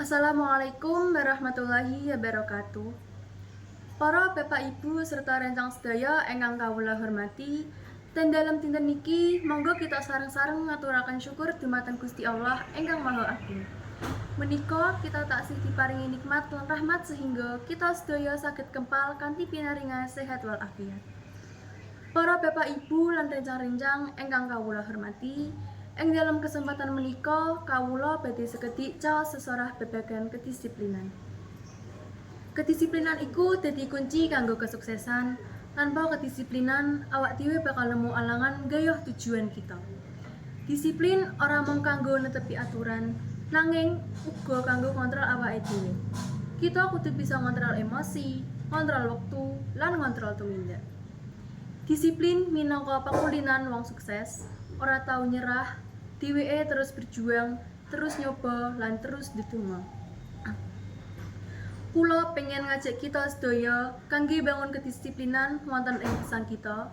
Assalamualaikum warahmatullahi wabarakatuh. Para Bapak Ibu serta rencang sedaya ingkang kawula hormati, dan dalam dinten niki monggo kita sareng-sareng ngaturaken syukur dumateng Gusti Allah ingkang Maha Agung. Menika kita taksih diparingi nikmat lan rahmat sehingga kita sedaya saged kempal kanthi pinaringan sehat wal afiat. Para Bapak Ibu lan rencang-rencang ingkang kawula hormati, ing dalam kesempatan menika kawula badhe sekedhik caos sesorah babagan kedisiplinan. Kedisiplinan iku dadi kunci kanggo kesuksesan. Tanpa kedisiplinan, awak dhewe bakal nemu alangan gayuh tujuan kita. Disiplin ora mung kanggo netepi aturan, nanging uga kanggo kontrol awake dhewe. Kita kudu bisa ngontrol emosi, ngontrol wektu, lan ngontrol tumindak. Disiplin minangka pakulinan wong sukses, ora tau nyerah, dheweke terus berjuang, terus nyoba lan terus ndedonga. Kula pengen ngajak kita sedaya kangge bangun kedisiplinan wonten ing pisan kita.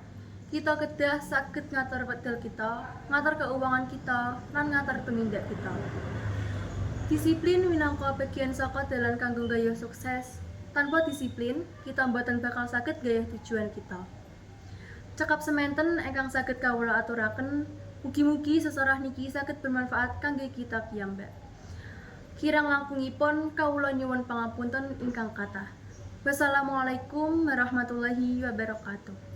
Kita kedah saged ngatur wekdal kita, ngatur keuangan kita, lan ngatur tumindak kita. Disiplin minangka bagian saka dalan kanggo gayuh sukses. Tanpa disiplin, kita mboten bakal saged gayuh tujuan kita. Cekap semanten ingkang saged kawula aturaken, mugi-mugi sesorah niki saged bermanfaat kangge kita piyambak. Kirang langkungipun kawula nyuwun pangapunten ingkang kathah. Wassalamualaikum warahmatullahi wabarakatuh.